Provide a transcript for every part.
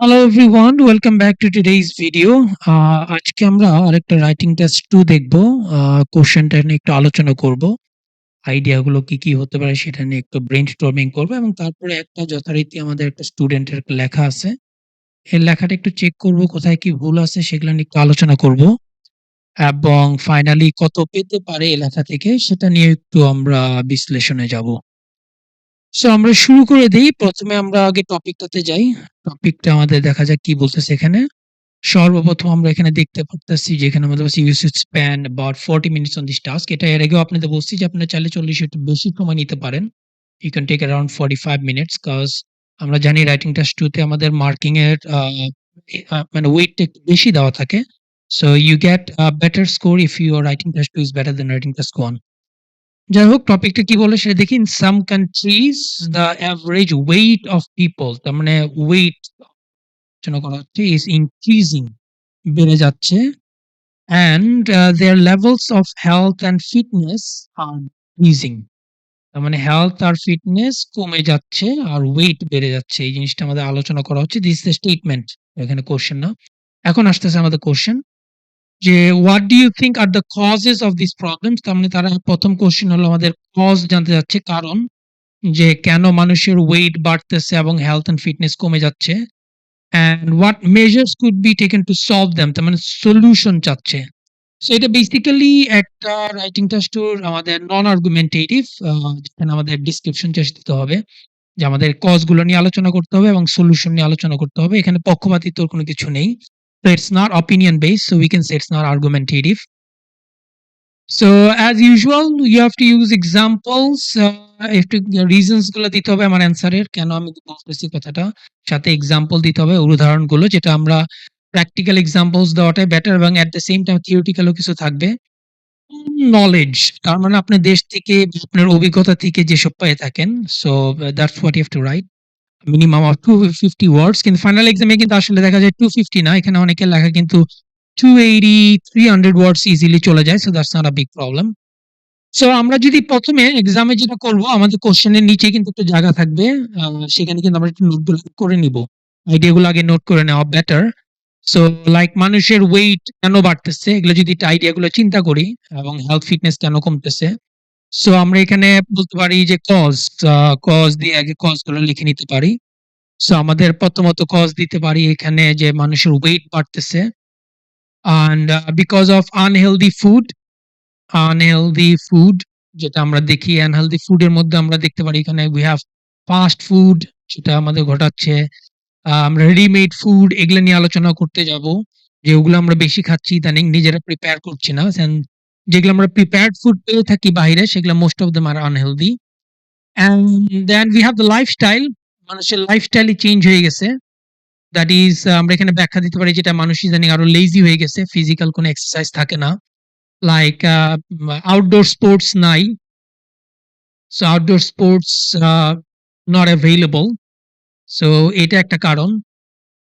Hello everyone, welcome back to today's video. আজকে আমরা আরেকটা রাইটিং টেস্ট 2 দেখব। কোশ্চেনটা নিয়ে একটু আলোচনা করব। আইডিয়াগুলো কি, কি হতে পারে সেটা নিয়ে একটু ব্রেইনস্টর্মিং করব এবং তারপরে একটা যথারীতি আমাদের একটা স্টুডেন্টের লেখা আছে। এই লেখাটা একটু চেক করব কোথায় কি ভুল আছে সেগুলো নিয়ে একটু আলোচনা করব এবং ফাইনালি কত পেতে পারে এই লেখা থেকে সেটা নিয়ে একটু আমরা বিশ্লেষণে যাব। সো আমরা শুরু করে দেই। ১ম এ আমরা আগে টপিকটাতে যাই। টপিকটা আমাদের দেখা যাক কি বলতেছে এখানে। সর্বপ্রথম আমরা এখানে দেখতে পারতেছি যে এখানে আমাদের বলছে you should spend about 40 minutes on this task. এটা এর আগেও আপনাদের বলছি যে আপনারা চাইলে ৪০ একটু বেশি সময় নিতে পারেন। You can take around 45 minutes cause আমরা জানি রাইটিং টেস্ট 2 তে আমাদের মার্কিং এর মানে ওয়েটটা একটু বেশি দেওয়া থাকে। So you get a better score if your writing test 2 is better than writing test 1। যাই হোক টপিকটা কি বলে সেটা দেখি। In some countries the average weight of people, তার মানে ওয়েট আলোচনা করা হচ্ছে ইস ইনক্রিজিং, বেড়ে যাচ্ছে। And their levels of health and fitness are decreasing. তার মানে হেলথ আর ফিটনেস কমে যাচ্ছে আর ওয়েট বেড়ে যাচ্ছে। এই জিনিসটা আমাদের আলোচনা করা হচ্ছে। This is the statement. এখানে কোয়েশ্চেন না। এখন আসতেছে আমাদের কোয়েশ্চেন যে what do you think are the causes of this problems? তার মানে তারা ১ম কোয়েশ্চেন হলো আমাদের কজ জানতে চাচ্ছে, কারণ যে কেন মানুষের ওয়েট বাড়তেছে এবং হেলথ অ্যান্ড ফিটনেস কমে যাচ্ছে। And what measures could be taken to solve them, তার মানে সলিউশন চাচ্ছে। সো এটা বেসিক্যালি একটা রাইটিং টেস্টর আমাদের নন আর্গুমেন্টেটিভ, যেখানে আমাদের ডিসক্রিপশন টেস্ট দিতে হবে যে আমাদের কজ গুলো নিয়ে আলোচনা করতে হবে এবং সলিউশন নিয়ে আলোচনা করতে হবে। এখানে পক্ষপাতিত্বর কোনো কিছু নেই। So it's not opinion based, so we can say it's not argumentative. So as usual you have to use examples, একটু রিজনস গুলো দিতে হবে আমার অ্যান্সারের কেন আমি বলতেছি কথাটা, সাথে এক্সাম্পল দিতে হবে উদাহরণগুলো, যেটা আমরা প্র্যাকটিক্যাল এক্সাম্পলস দেওয়াটাই বেটার এবং এট দ্য সেম টাইম থিওরিটিক্যালও কিছু থাকবে। নলেজ, তার মানে আপনার দেশ থেকে বা আপনার অভিজ্ঞতা থেকে যেসব পেয়ে থাকেন। So that's what you have to write. Minimum of 250 words, কিন্তু ফাইনাল এক্সামে কিন্তু আসলে দেখা যায় 250 না, এখানে অনেকের লেখা কিন্তু 280, 300 ওয়ার্ডস ইজিলি চলে যায়। So that's not a big problem. So আমরা যদি ১ম এ এক্সামে যেটা করব, আমাদের কোয়েশ্চেনের নিচে কিন্তু একটা জায়গা থাকবে। আ সেখানে কিন্তু আমরা একটু নোটগুলো করে নিব। আইডিয়াগুলো আগে নোট করে নেওয়া বেটার। সো লাইক মানুষের ওয়েট কেন বাড়তেছে? এগুলো যদি একটু আইডিয়াগুলো চিন্তা করি এবং হেলথ ফিটনেস কেন কমতেছে? সো আমরা এখানে বলতে পারি যে আ কজ দিয়ে আগে কজ গুলো লিখে নিতে পারি। সো আমাদের প্রথমত কজ দিতে পারি এখানে যে মানুষের ওয়েট বাড়তেছে and because of unhealthy food যেটা আমরা দেখি। আনহেলদি ফুডের মধ্যে আমরা দেখতে পারি এখানে উই হ্যাভ ফাস্ট ফুড, যেটা আমাদের ঘটাচ্ছে। আমরা রেডিমেড ফুড এগুলো নিয়ে আলোচনা করতে যাব। যে ওগুলো আমরা বেশি খাচ্ছি ইদানিং, নিজেরা প্রিপেয়ার করছি না। যেগুলো আমরা প্রিপেয়ার্ড ফুড পেয়ে থাকি বাহিরে, সেগুলো most of them are unhealthy. And then we have the lifestyle. মানুষের লাইফস্টাইলই চেঞ্জ হয়ে গেছে। দ্যাট ইজ আমরা এখানে ব্যাখ্যা দিতে পারি যেটা মানুষ ইদানিং আরো লেজি হয়ে গেছে। ফিজিক্যাল কোনো এক্সারসাইজ থাকে না। লাইক আউটডোর স্পোর্টস নাই। So outdoor sports not available. So এটা একটা কারণ।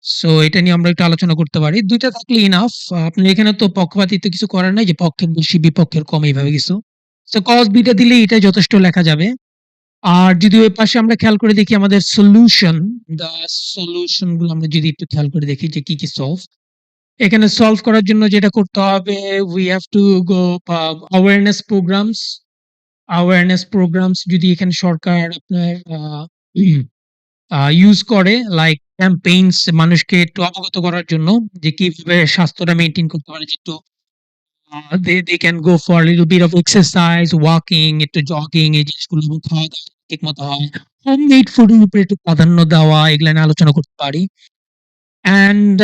সো এটা নিয়ে আমরা একটু আলোচনা করতে পারি। ২ টা থাকলে ইনাফ। আপনার এখানে তো পক্ষপাতিত্ব কিছু করার নাই যে পক্ষের বেশি বিপক্ষের কম এইভাবে কিছু। সো কজ ২ টা দিলেই এটাই যথেষ্ট লেখা যাবে। আর যদি ওই পাশে আমরা খেয়াল করে দেখি আমাদের সলিউশন, দ্য সলিউশন গুলো আমরা যদি একটু খেয়াল করে দেখি যে কি, কি সলভ। এখানে সলভ করার জন্য যেটা করতে হবে we have to go awareness programs। awareness programs যদি এখানে সরকার আপনার ইউজ করে লাইক ক্যাম্পেইনস মানুষকে একটু অবগত করার জন্য যে কিভাবে স্বাস্থ্যটা মেইনটেইন করতে পারে, যে একটু they can go for a little bit of exercise, walking, একটু জগিং, এই জিনিসগুলো এবং খাওয়া-দাওয়া ঠিকমতো হয়। হোমমেড ফুড এর উপরে একটু প্রাধান্য দেওয়া, এগুলা নিয়ে আলোচনা করতে পারি। অ্যান্ড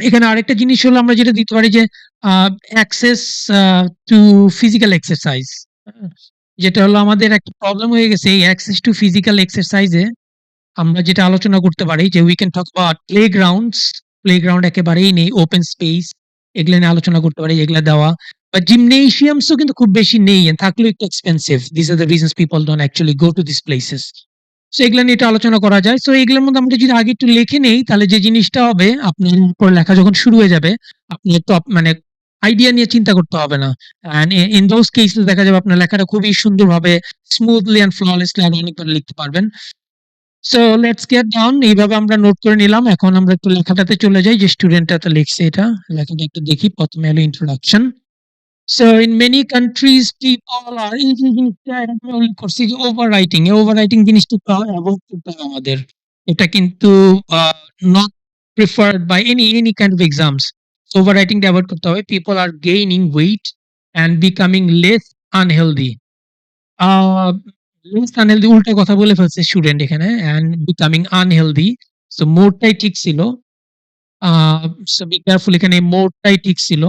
এখানে আরেকটা জিনিস হলো আমরা যেটা দিতে পারি যে আ অ্যাক্সেস আ টু ফিজিক্যাল এক্সারসাইজ। হ্যাঁ? যেটা হলো আমাদের একটা প্রবলেম হয়ে গেছে এই অ্যাক্সেস টু ফিজিক্যাল এক্সারসাইজ এ আমরা যেটা আলোচনা করতে পারি যে we can talk about প্লেগ্রাউন্ডস। Playground একেবারেই নেই, ওপেন স্পেস এগুলা নিয়ে আলোচনা করতে পারি, এগুলা দেওয়া। বা জিমনেশিয়ামস ও কিন্তু খুব বেশি নেই, থাকলেও একটু expensive. This are the reasons people don't actually go to this places. So এগুলা নিয়ে একটু আলোচনা করা যায়। সো এগুলোর মধ্যে আমরা যদি আগে একটু লিখে নেই তাহলে যে জিনিসটা হবে আপনার উপর লেখা যখন শুরু হয়ে যাবে আপনি টপ মানে আইডিয়া নিয়ে চিন্তা করতে হবে না। অ্যান্ড ইন দোজ কেসেস দেখা যাবে আপনার লেখাটা খুবই সুন্দরভাবে স্মুথলি অ্যান্ড ফ্ললেসলি আর অনেকবার লিখতে পারবেন। So let's get down. এইভাবে আমরা নোট করে নিলাম। এখন আমরা একটু লেখাটাতে চলে যাই যে স্টুডেন্টটা তো লিখছে এটা। লেখাটা একটু দেখি। প্রথমে হলো introduction. So in many countries people are এই যে জিনিসটা এটা আমি উল্লেখ করছি যে ওভাররাইটিং। এই ওভাররাইটিং জিনিসটা এভয়েড করতে হবে আমাদের। এটা কিন্তু not preferred by any kind of exams. ওভাররাইটিংটা এভয়েড করতে হবে। People are gaining weight and becoming less unhealthy. A less unhealthy উল্টা কথা বলে ফেলছে স্টুডেন্ট এখানে and becoming unhealthy. So মোরটাই ঠিক ছিল। আ so be careful এখানে মোরটাই ঠিক ছিল।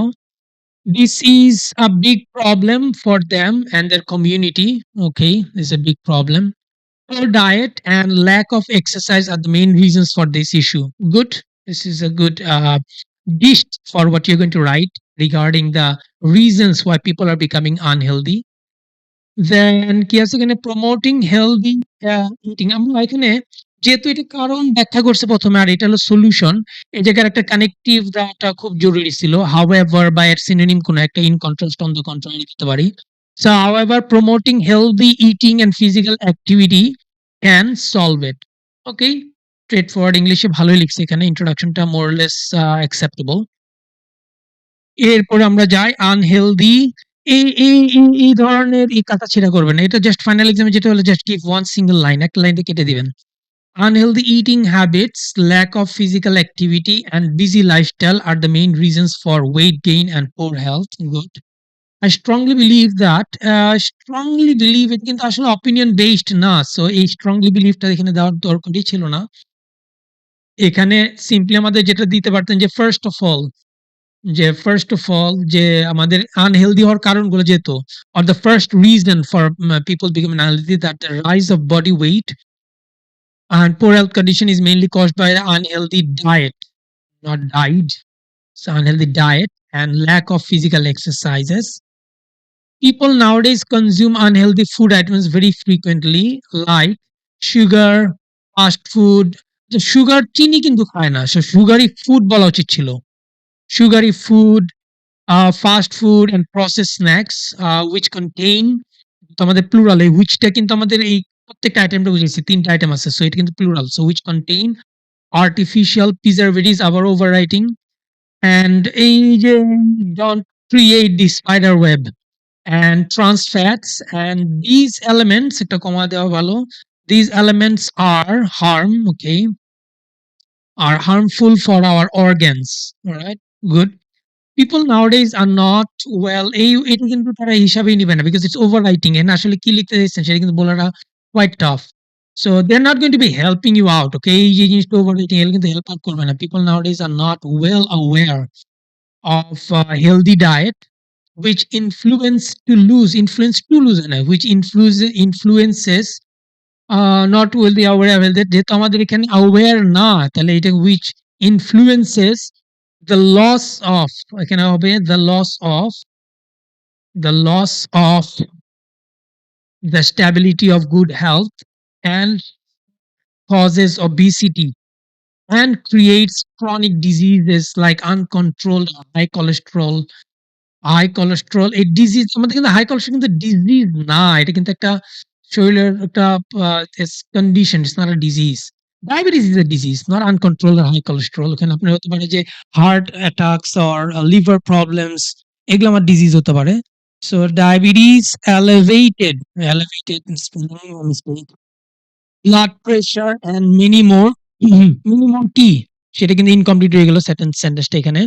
This is a big problem for them and their community. Okay, this is a big problem. Poor diet and lack of exercise are the main reasons for this issue. Good. This is a good dish for what you're going to write regarding the reasons why people are becoming unhealthy. Then কি আছে এখানে promoting healthy eating আমরা এখানে যেহেতু এটা কারণ ব্যাখ্যা করছে প্রথমে আর এটা হলো সলিউশন এই জায়গার একটা কানেক্টিভ দেওয়াটা খুব জরুরি ছিল however বা এর সিনোনিম কোনো একটা in contrast on the contrary দিতে পারি so however promoting healthy eating and physical activity can solve it okay straightforward ইংলিশে ভালোই লিখছে এখানে ইন্ট্রোডাকশনটা more or less acceptable এরপরে আমরা যাই আনহেলদি এই ধরনের এই কাটাছেঁড়া করবেন না। এটা জাস্ট ফাইনাল এক্সামে যেটা হলো just give one single line. একটা লাইন দিয়ে কেটে দিবেন। Unhealthy eating habits, lack of physical activity and busy lifestyle are the main reasons for weight gain and poor health. Good. I strongly believe that strongly believe এটা কিন্তু আসলে opinion based না। So এই strongly believe টা এখানে দেওয়ার দরকারই ছিল না। এখানে সিম্পলি আমাদের যেটা দিতে পারতেন যে ফার্স্ট অফ অল যে ফার্স্ট অফ অল যে আমাদের আনহেলদি হওয়ার কারণগুলো যেহেতু or the first reason for people becoming unhealthy that the rise of body weight and poor health condition is mainly caused by unhealthy diet, not diet. So unhealthy diet and lack of physical exercises. People nowadays consume unhealthy food items very frequently, like sugar, fast food. The sugar চিনি কিন্তু খায় না। So sugary food বলা উচিত ছিল। Sugary food, fast food and processed snacks which contain তো আমাদের plural এই whichটা কিন্তু আমাদের এই প্রত্যেকটা আইটেমটা বুঝেছি ৩ টা আইটেম আছে। সো এটা কিন্তু plural. So which contain artificial preservatives আবার ওভাররাইটিং and এই যে don't create the spider web and trans fats and these elements একটা কমা দেওয়া ভালো these elements are harmful for our organs all right good people nowadays are not well এটা কিন্তু তারা হিসাবেই নিবে না because it's overwriting and আসলে কি লিখতে চাইছেন সেটা কিন্তু বলাটা quite tough so they're not going to be helping you out okay এই যে জিনিসটা overwriting এগুলো কিন্তু help out করবে না people nowadays are not well aware of healthy diet which influence to lose which influences not really aware of that যেহেতু আমাদের এখানে aware না তাহলে এটা which influences the loss of এখানে হবে the loss of the stability of good health and causes obesity and creates chronic diseases like uncontrolled high cholesterol এই disease আমাদের কিন্তু হাই কোলেস্টেরল কিন্তু ডিজিজ না এটা কিন্তু একটা শরীরের একটা condition it's not a disease diabetes is a disease not uncontrolled high cholesterol ওখানে আপনার হতে পারে যে heart attacks or liver problems এগুলো আমার ডিজিজ হতে পারে so diabetes elevated blood pressure and many more কি সেটা কিন্তু ইনকমপ্লিট হয়ে গেল সেন্টেন্সটা এখানে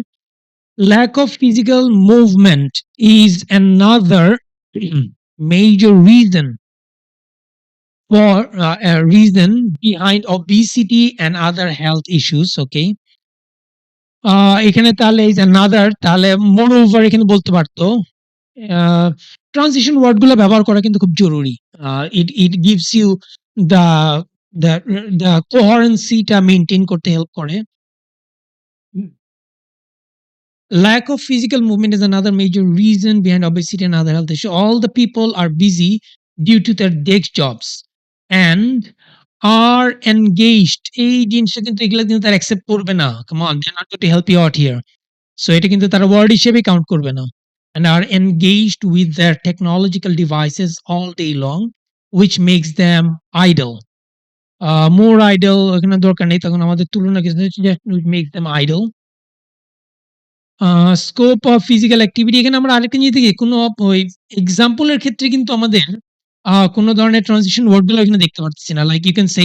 lack of physical movement is another major reason behind obesity and other health issues okay এখানে তাহলে is another তাহলে moreover এখানে বলতে পারতো ট্রানজিশন ওয়ার্ড গুলো ব্যবহার করা কিন্তু খুব জরুরি it gives you the the the coherency টা মেইনটেইন করতে হেল্প করে lack of physical movement is another major reason behind obesity and other health issues. All the people are busy due to their desk jobs and are engaged. এই জিনিসটা কিন্তু এগুলা কিন্তু তারা accept করবে না। Come on, they're not going to help you out here. So এটা কিন্তু তারা ওয়ার্ড হিসেবে কাউন্ট করবে না। And are engaged with their technological devices all day long, which makes them idle. more idle এখানে দরকার নেই। তখন আমাদের তুলনা কিছু just make them idle. Scope of physical activity এখানে আমরা আরেকটা জিনিস দেখি কোনো ওই এক্সাম্পল এর ক্ষেত্রে কিন্তু আমাদের কোনো ধরনের ট্রানজিশন ওয়ার্ড গুলো এখানে দেখতে পারতেছি না। Like you can say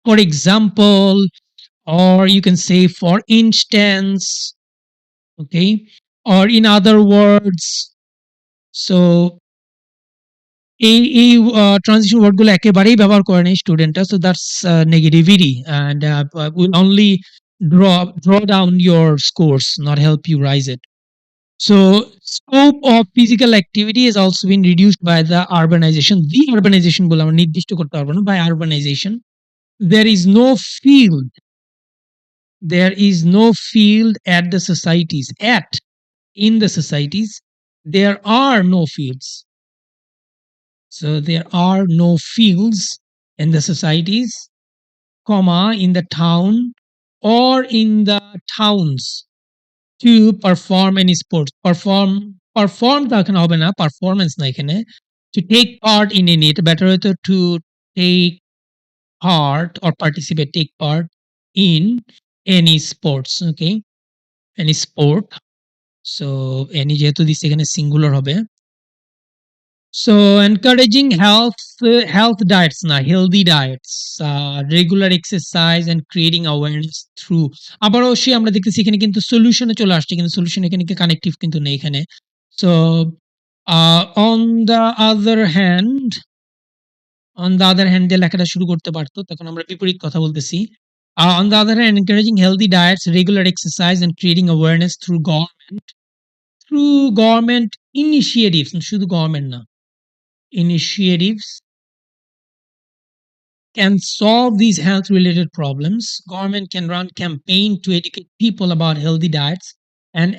for example or you can say for instance, okay, or in other words. So এই ট্রানজিশন ওয়ার্ড গুলো একেবারেই ব্যবহার করে নাই স্টুডেন্টরা, so that's negativity and will only draw down your scores, not help you rise it. So scope of physical activity has also been reduced by the urbanization. The urbanization বলে আমরা নির্দিষ্ট করতে পারবো না, by urbanization. There is no field. There is no field at the societies. In the societies, there are no fields. So there are no fields in the societies, comma, in the town or in the towns to perform any sports. Perform টা এখানে হবে না, performance না এখানে। To take part in any, এটা better হতো to take part or participate, take part in any sports, okay? Any sport. So any যেহেতু দিচ্ছে এখানে singular হবে। So encouraging health diets না, healthy diets, regular exercise and creating awareness through, আবার অবশ্যই আমরা দেখতেছি এখানে কিন্তু সলিউশনে চলে আসছে, কিন্তু সলিউশন এখানে কানেক্টিভ কিন্তু নেই এখানে। So on the other hand দিয়ে লেখাটা শুরু করতে পারতো, তখন আমরা বিপরীত কথা বলতেছি। On the other hand, encouraging healthy diets, regular exercise and creating awareness through government initiatives, শুধু গভর্নমেন্ট না, initiatives can solve these health related problems. Government can run campaign to educate people about healthy diets and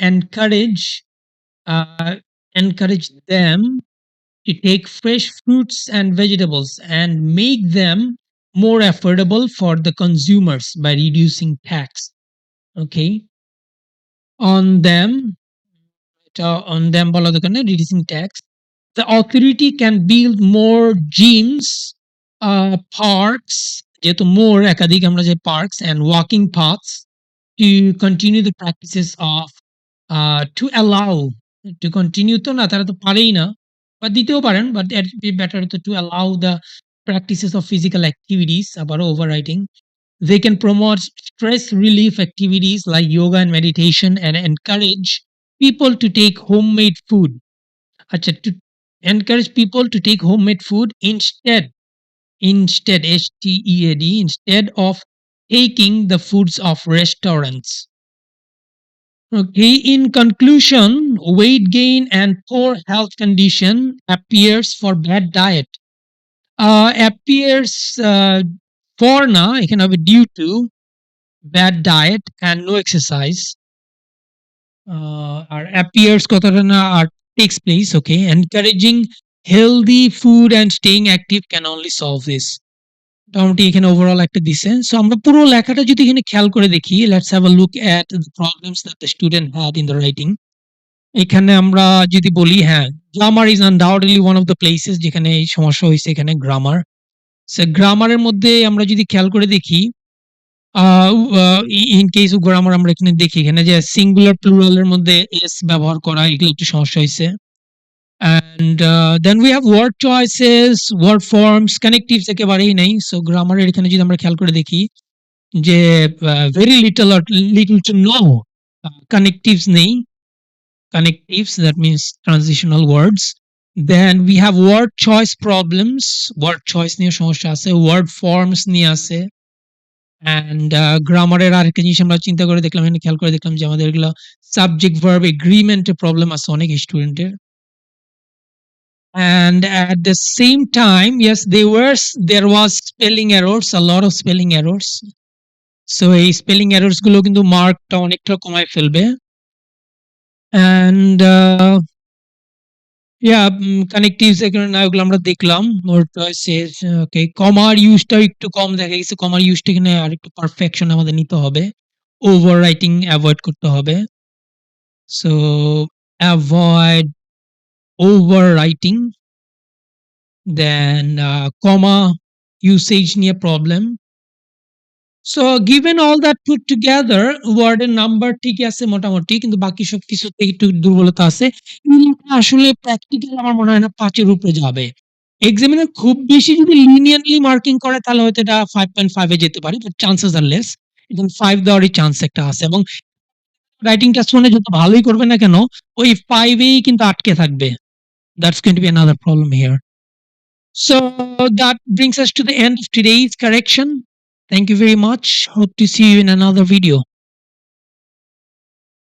encourage them to take fresh fruits and vegetables and make them more affordable for the consumers by reducing tax. Okay, on them বলা দরকার নেই, reducing tax. The authority can build more gyms, parks, যেহেতু more একাধিক আমরা যে parks and walking paths to continue the practices of to allow, to continue তো না, তারা তো পারেই না, বা দিতেও পারেন, but it be better to allow the practices of physical activities, আবারও overwriting. They can promote stress relief activities like yoga and meditation and encourage people to take homemade food. To encourage people to take homemade food instead, STEAD, instead of taking the foods of restaurants. Okay, in conclusion, weight gain and poor health condition appears for bad diet. Appears for না, এখানে হবে due to bad diet and no exercise. Or appears কথাটা না, আর takes place. Okay, encouraging healthy food and staying active can only solve this. মোটামুটি এখানে overall একটা দিছে। So আমরা পুরো লেখাটা যদি এখানে খেয়াল করে দেখি, let's have a look at the problems that the student had in the writing. এখানে আমরা যদি বলি, হ্যাঁ, grammar is undoubtedly one of the places যেখানে এই সমস্যা হইছে, এখানে গ্রামার। সো গ্রামারের মধ্যে আমরা যদি খেয়াল করে দেখি, ইন কেস অফ গ্রামার আমরা এখানে দেখি এখানে যে সিঙ্গুলার প্লুরাল এর মধ্যে এস ব্যবহার করা, এগুলো একটু সমস্যা হইছে। And then we have word choices, word forms, connectives একেবারেই নেই। সো গ্রামারের এখানে যদি আমরা খেয়াল করে দেখি যে very little or little to no connectives নেই। Connectives, that means transitional words. Then we have word choice problems, word choice নিয়ে সমস্যা আছে, word forms নিয়ে আছে। And গ্রামারের আরেকটা জিনিস আমরা চিন্তা করে দেখলাম, এখানে খেয়াল করে দেখলাম যে আমাদের এগুলো সাবজেক্ট ভার্ব এগ্রিমেন্ট এর প্রবলেম আছে অনেক স্টুডেন্টের। And at the same time, yes, there was spelling errors, a lot of spelling errors. So এই স্পেলিং এরর্স গুলো কিন্তু মার্কটা অনেকটা কমায় ফেলবে। And কানেক্টিভস এখানে না, ওগুলো আমরা দেখলাম। ওয়ার্ড চয়েসেস, ওকে, কমার ইউজটা একটু কম দেখা গেছে, কমার ইউজটা এখানে আরেকটু পারফেকশন আমাদের নিতে হবে, ওভার রাইটিং অ্যাভয়েড করতে হবে। So avoid overwriting. Then comma usage নিয়ে problem, so given all that put together ওয়ার্ডের নাম্বার ঠিকই আছে মোটামুটি, কিন্তু বাকি সবকিছুতে একটু দুর্বলতা আছে। এটা আসলে প্র্যাকটিক্যাল আমার মনে হয় না ৫ এর উপরে যাবে। এক্সামিনার খুব বেশি যদি লিনিয়ারলি মার্কিং করে তাহলে হয়তো এটা 5.5 এ যেতে পারে। But chances R less. এখন 5 দেওয়ারই চান্স একটা আছে এবং রাইটিং টেস্ট মানে যত ভালোই করবে না কেন, ওই 5 এই কিন্তু আটকে থাকবে। That's going to be another problem here. So that brings us to the end of today's correction. Thank you very much. Hope to see you in another video.